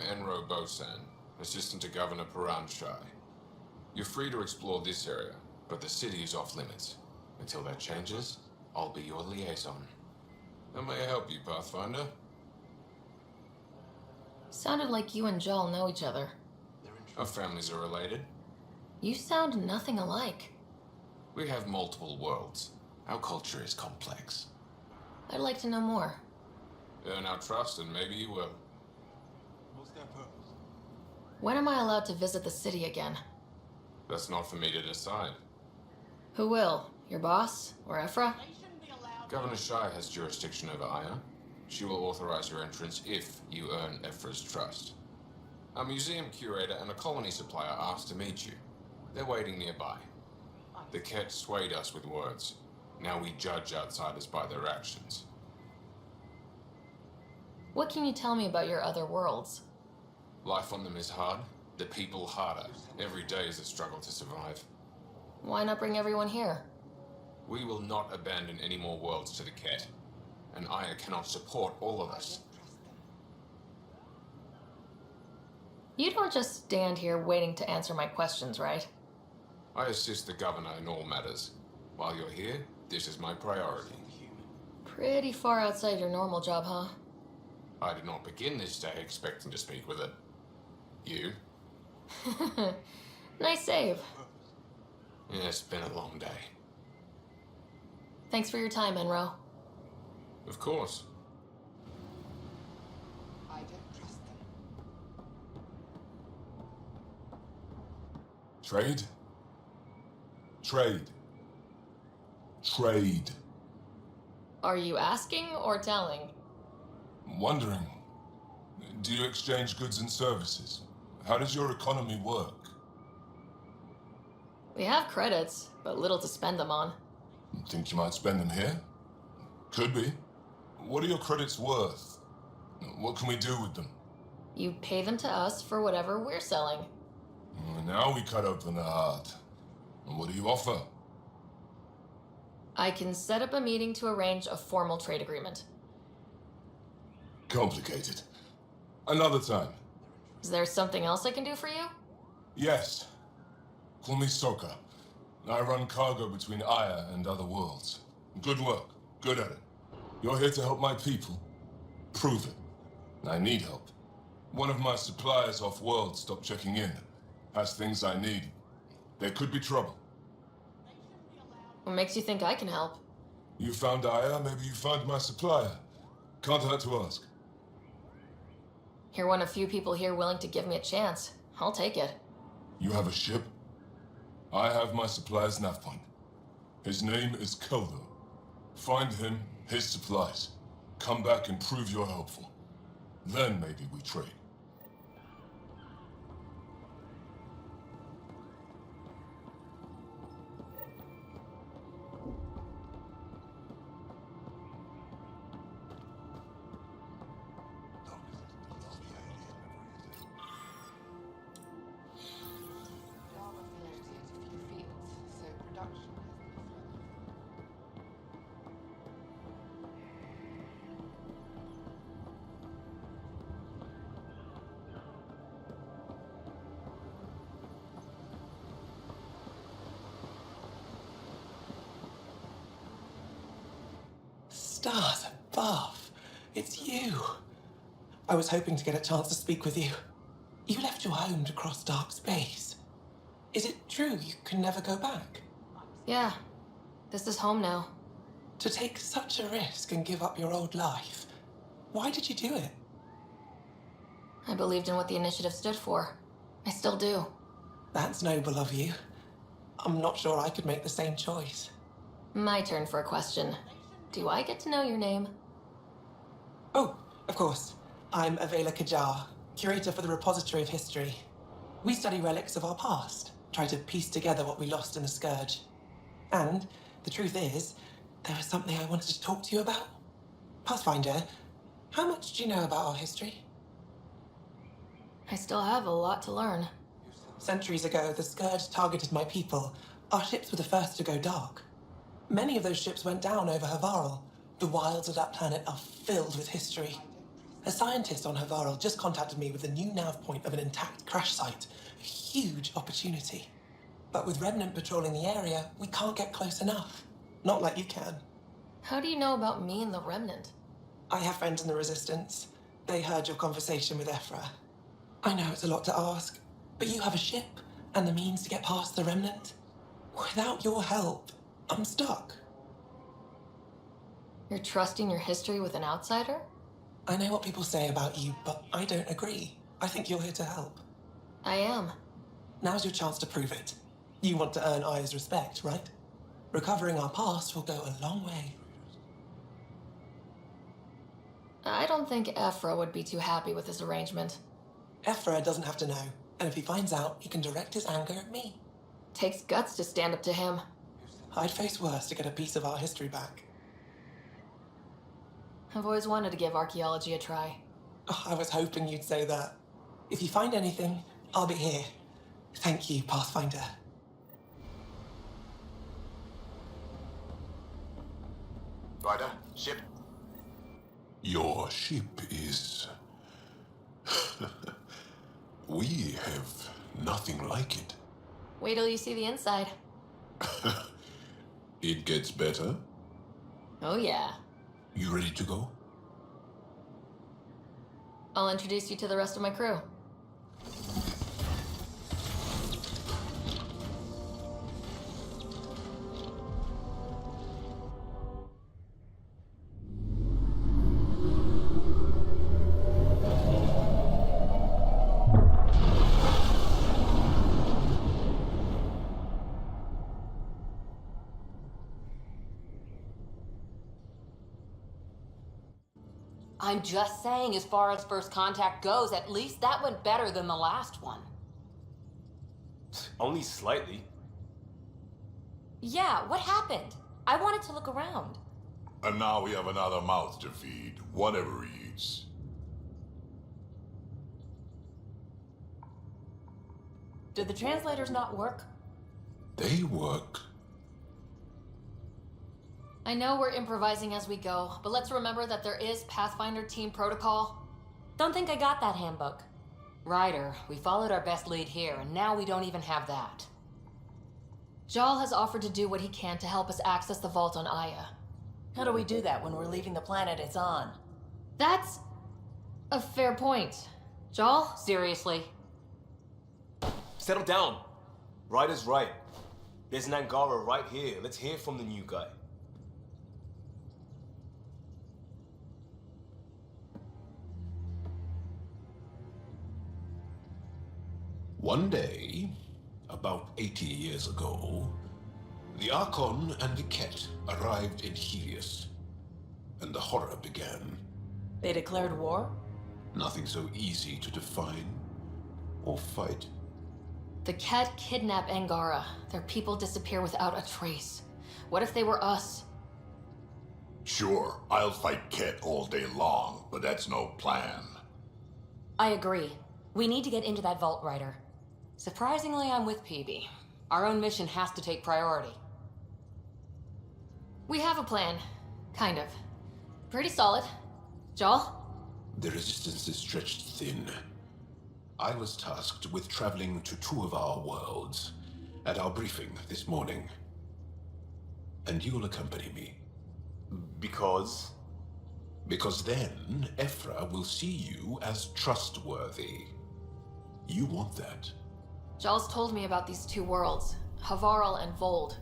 Enro Bosan, assistant to Governor Paran Shai. You're free to explore this area, but the city is off limits. Until that changes, I'll be your liaison. How may I help you, Pathfinder? Sounded like you and Jal know each other. Our families are related. You sound nothing alike. We have multiple worlds. Our culture is complex. I'd like to know more. Earn our trust and maybe you will. When am I allowed to visit the city again? That's not for me to decide. Who will? Your boss? Or Ephra? Governor Shai has jurisdiction over Aya. She will authorize your entrance if you earn Ephra's trust. A museum curator and a colony supplier asked to meet you. They're waiting nearby. The Ket swayed us with words. Now we judge outsiders by their actions. What can you tell me about your other worlds? Life on them is hard, the people harder. Every day is a struggle to survive. Why not bring everyone here? We will not abandon any more worlds to the Ket, and Aya cannot support all of us. You don't just stand here waiting to answer my questions, right? I assist the governor in all matters. While you're here, this is my priority. Pretty far outside your normal job, huh? I did not begin this day expecting to speak with it. You? Nice save. Yeah, it's been a long day. Thanks for your time, Enro. Of course. I don't trust them. Trade? Trade. Trade. Are you asking or telling? Wondering, do you exchange goods and services? How does your economy work? We have credits, but little to spend them on. Think you might spend them here? Could be. What are your credits worth? What can we do with them? You pay them to us for whatever we're selling. Now we cut open the heart. And what do you offer? I can set up a meeting to arrange a formal trade agreement. Complicated. Another time. Is there something else I can do for you? Yes. Call me Soka. I run cargo between Aya and other worlds. Good work. Good at it. You're here to help my people. Prove it. I need help. One of my suppliers off-world stopped checking in. Has things I need. There could be trouble. What makes you think I can help? You found Aya, maybe you found my supplier. Can't hurt to ask. You're one of few people here willing to give me a chance. I'll take it. You have a ship? I have my supplier's nav point. His name is Keldo. Find him, his supplies. Come back and prove you're helpful. Then maybe we trade. Lava flows hit a few fields, so production has been slow. Stars above. It's you. I was hoping to get a chance to speak with you. You left your home to cross dark space. Is it true you can never go back? Yeah. This is home now. To take such a risk and give up your old life, why did you do it? I believed in what the initiative stood for. I still do. That's noble of you. I'm not sure I could make the same choice. My turn for a question. Do I get to know your name? Oh, of course. I'm Avela Kajar, curator for the Repository of History. We study relics of our past, try to piece together what we lost in the Scourge. And the truth is, there was something I wanted to talk to you about. Pathfinder, how much do you know about our history? I still have a lot to learn. Centuries ago, the Scourge targeted my people. Our ships were the first to go dark. Many of those ships went down over Havarl. The wilds of that planet are filled with history. A scientist on Havarl just contacted me with a new nav point of an intact crash site. A huge opportunity. But with Remnant patrolling the area, we can't get close enough. Not like you can. How do you know about me and the Remnant? I have friends in the Resistance. They heard your conversation with Ephra. I know it's a lot to ask, but you have a ship and the means to get past the Remnant. Without your help, I'm stuck. You're trusting your history with an outsider? I know what people say about you, but I don't agree. I think you're here to help. I am. Now's your chance to prove it. You want to earn Aya's respect, right? Recovering our past will go a long way. I don't think Ephra would be too happy with this arrangement. Ephra doesn't have to know, and if he finds out, he can direct his anger at me. Takes guts to stand up to him. I'd face worse to get a piece of our history back. I've always wanted to give archaeology a try. Oh, I was hoping you'd say that. If you find anything, I'll be here. Thank you, Pathfinder. Ryder, ship. Your ship is... We have nothing like it. Wait till you see the inside. It gets better. Oh yeah. You ready to go? I'll introduce you to the rest of my crew. I'm just saying, as far as first contact goes, at least that went better than the last one. Only slightly. Yeah, what happened? I wanted to look around. And now we have another mouth to feed, whatever he eats. Did the translators not work? They work. I know we're improvising as we go, but let's remember that there is Pathfinder team protocol. Don't think I got that handbook. Ryder, we followed our best lead here, and now we don't even have that. Jal has offered to do what he can to help us access the vault on Aya. How do we do that when we're leaving the planet it's on? That's a fair point. Jal? Seriously? Settle down. Ryder's right. There's an Angara right here. Let's hear from the new guy. One day, about 80 years ago, the Archon and the Ket arrived in Helios, and the horror began. They declared war? Nothing so easy to define or fight. The Ket kidnap Angara. Their people disappear without a trace. What if they were us? Sure, I'll fight Ket all day long, but that's no plan. I agree. We need to get into that vault, Ryder. Surprisingly, I'm with PB. Our own mission has to take priority. We have a plan. Kind of. Pretty solid. Jal? The resistance is stretched thin. I was tasked with traveling to two of our worlds at our briefing this morning. And you'll accompany me. Because? Because then Ephra will see you as trustworthy. You want that. Jal's told me about these two worlds, Havarl and Vold.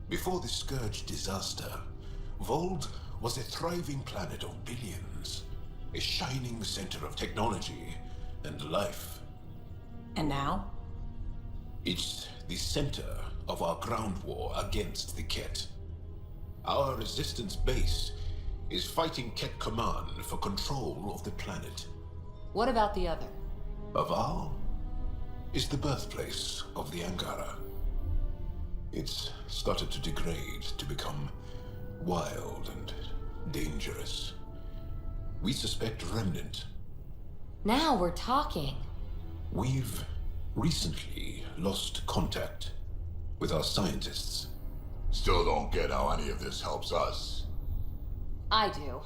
Before the Scourge disaster, Vold was a thriving planet of billions, a shining center of technology and life. And now? It's the center of our ground war against the Ket. Our resistance base is fighting Ket Command for control of the planet. What about the other? Havarl is the birthplace of the Angara. It's started to degrade, to become wild and dangerous. We suspect Remnant. Now we're talking. We've recently lost contact with our scientists. Still don't get how any of this helps us. I do.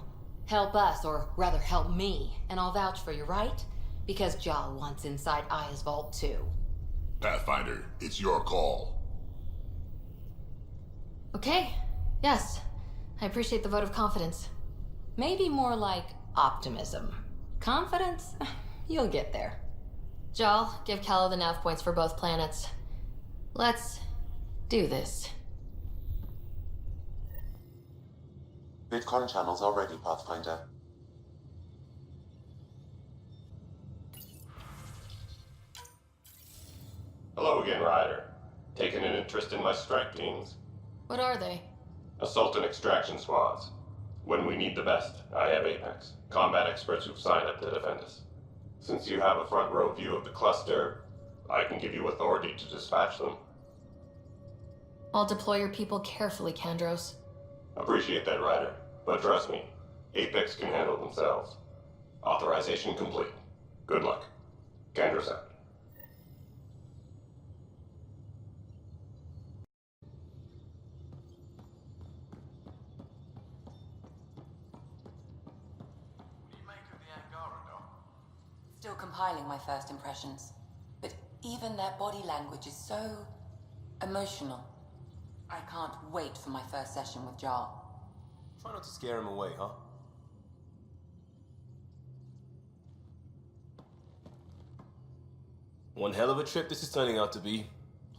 Help us, or rather help me, and I'll vouch for you, right? Because Jal wants inside Aya's vault too. Pathfinder, it's your call. Okay, yes. I appreciate the vote of confidence. Maybe more like optimism. Confidence? You'll get there. Jal, give Callow the nav points for both planets. Let's do this. VidCon channels are ready, Pathfinder. Hello again, Ryder. Taking an interest in my strike teams? What are they? Assault and extraction squads. When we need the best, I have Apex, combat experts who've signed up to defend us. Since you have a front row view of the cluster, I can give you authority to dispatch them. I'll deploy your people carefully, Kandros. Appreciate that, Ryder. But trust me, Apex can handle themselves. Authorization complete. Good luck. Kandros out. Still compiling my first impressions. But even their body language is so emotional. I can't wait for my first session with Jar. Try not to scare him away, huh? One hell of a trip this is turning out to be.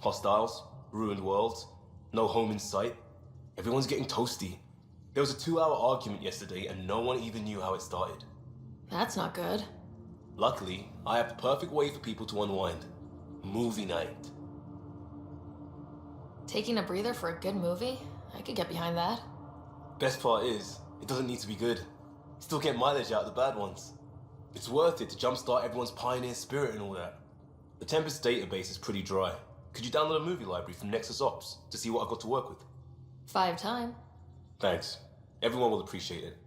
Hostiles, ruined worlds, no home in sight. Everyone's getting toasty. There was a 2-hour argument yesterday and no one even knew how it started. That's not good. Luckily, I have the perfect way for people to unwind. Movie night. Taking a breather for a good movie? I could get behind that. Best part is, it doesn't need to be good. Still get mileage out of the bad ones. It's worth it to jumpstart everyone's pioneer spirit and all that. The Tempest database is pretty dry. Could you download a movie library from Nexus Ops to see what I got to work with? 5 time. Thanks. Everyone will appreciate it.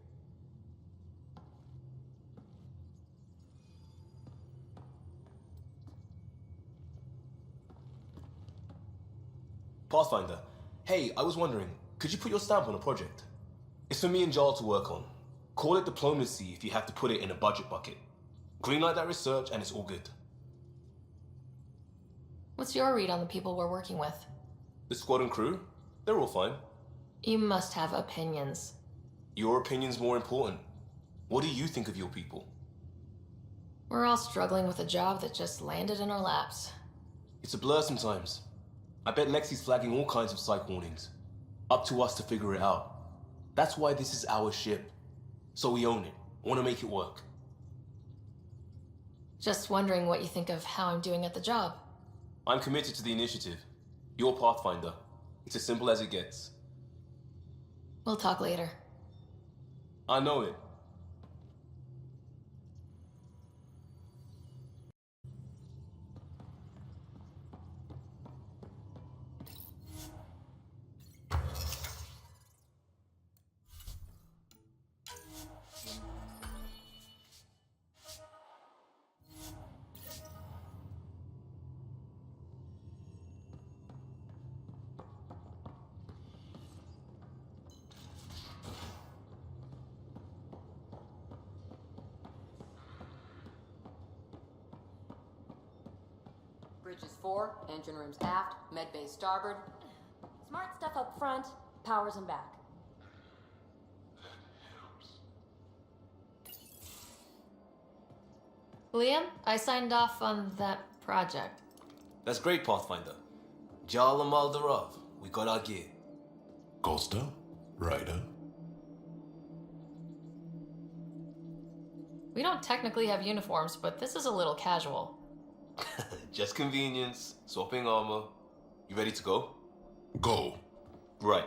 Pathfinder, hey, I was wondering, could you put your stamp on a project? It's for me and Jarl to work on. Call it diplomacy if you have to put it in a budget bucket. Greenlight that research and it's all good. What's your read on the people we're working with? The squad and crew? They're all fine. You must have opinions. Your opinion's more important. What do you think of your people? We're all struggling with a job that just landed in our laps. It's a blur sometimes. I bet Lexi's flagging all kinds of psych warnings. Up to us to figure it out. That's why this is our ship. So we own it. Want to make it work. Just wondering what you think of how I'm doing at the job. I'm committed to the initiative. You're Pathfinder. It's as simple as it gets. We'll talk later. I know it. Bridges 4, engine rooms aft, med bay starboard. Smart stuff up front, powers them back. Liam, I signed off on that project. That's great, Pathfinder. Jarl and Maldarov, we got our gear. Costa? Ryder? We don't technically have uniforms, but this is a little casual. Just convenience, swapping armor. You ready to go? Go. Right.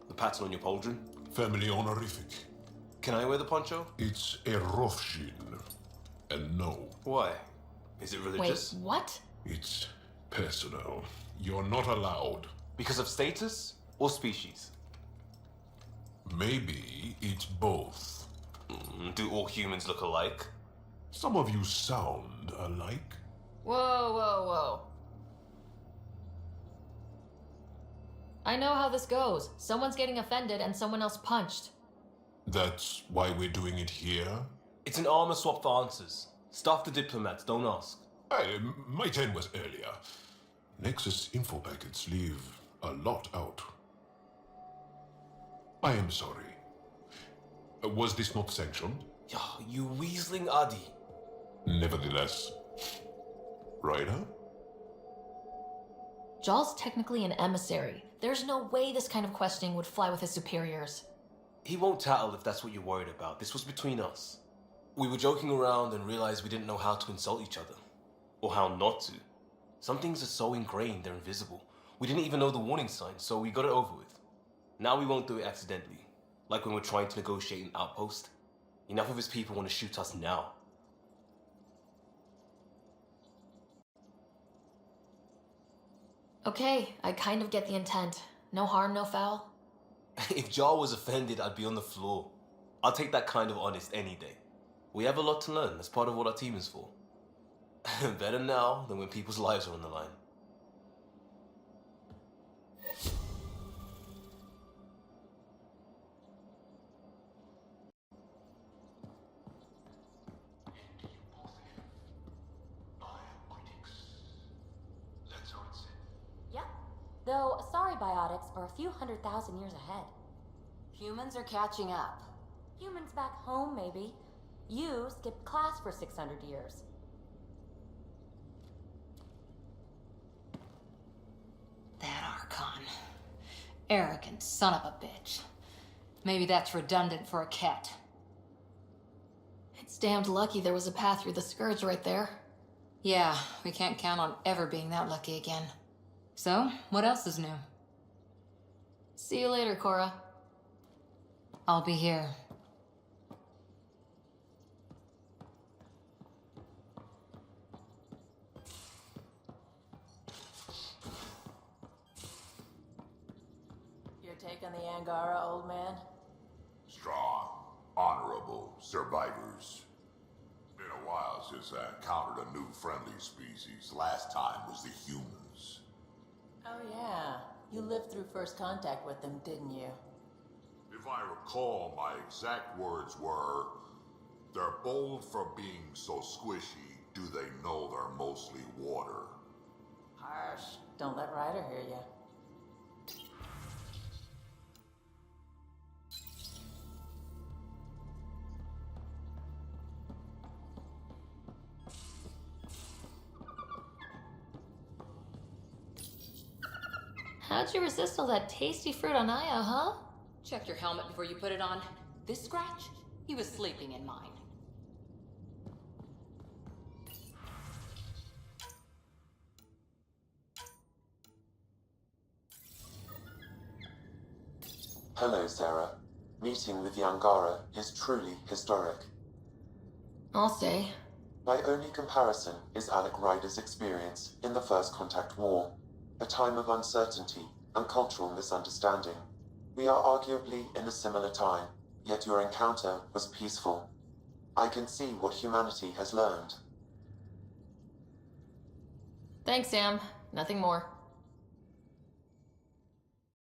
The pattern on your pauldron? Family honorific. Can I wear the poncho? It's a Rofshin. And no, Why? Is it religious? Wait, what? it's personal. You're not allowed. Because of status or species? Maybe it's both. Do all humans look alike? Some of you sound alike. Whoa, whoa, whoa. I know how this goes. Someone's getting offended and someone else punched. That's why we're doing it here? It's an armor swap for answers. Stuff the diplomats, don't ask. Hey, my turn was earlier. Nexus info packets leave a lot out. I am sorry. Was this not sanctioned? Yeah, you weaseling Adi. Nevertheless. Ryder? Jaw's technically an emissary. There's no way this kind of questioning would fly with his superiors. He won't tattle if that's what you're worried about. This was between us. We were joking around and realized we didn't know how to insult each other. Or how not to. Some things are so ingrained they're invisible. We didn't even know the warning signs, so we got it over with. Now we won't do it accidentally. Like when we're trying to negotiate an outpost. Enough of his people want to shoot us now. Okay, I kind of get the intent. No harm, no foul. If Jar was offended, I'd be on the floor. I'll take that kind of honest any day. We have a lot to learn. That's part of what our team is for. Better now than when people's lives are on the line. Yep. Though, sorry biotics are a few 100,000 years ahead. Humans are catching up. Humans back home, maybe. You skipped class for 600 years. That Archon. Arrogant son of a bitch. Maybe that's redundant for a cat. It's damned lucky there was a path through the Scourge right there. Yeah, we can't count on ever being that lucky again. So, what else is new? See you later, Cora. I'll be here. Your take on the Angara, old man? Strong, honorable survivors. Been a while since I encountered a new friendly species. Last time was the humans. Oh yeah, you lived through first contact with them, didn't you? If I recall, my exact words were, "They're bold for being so squishy. Do they know they're mostly water?" Harsh. Don't let Ryder hear you. How'd you resist all that tasty fruit on Aya, huh? Check your helmet before you put it on. This scratch? He was sleeping in mine. Hello, Sarah. Meeting with the Angara is truly historic. I'll say. My only comparison is Alec Ryder's experience in the First Contact War, a time of uncertainty and cultural misunderstanding. We are arguably in a similar time, yet your encounter was peaceful. I can see what humanity has learned. Thanks, Sam. Nothing more.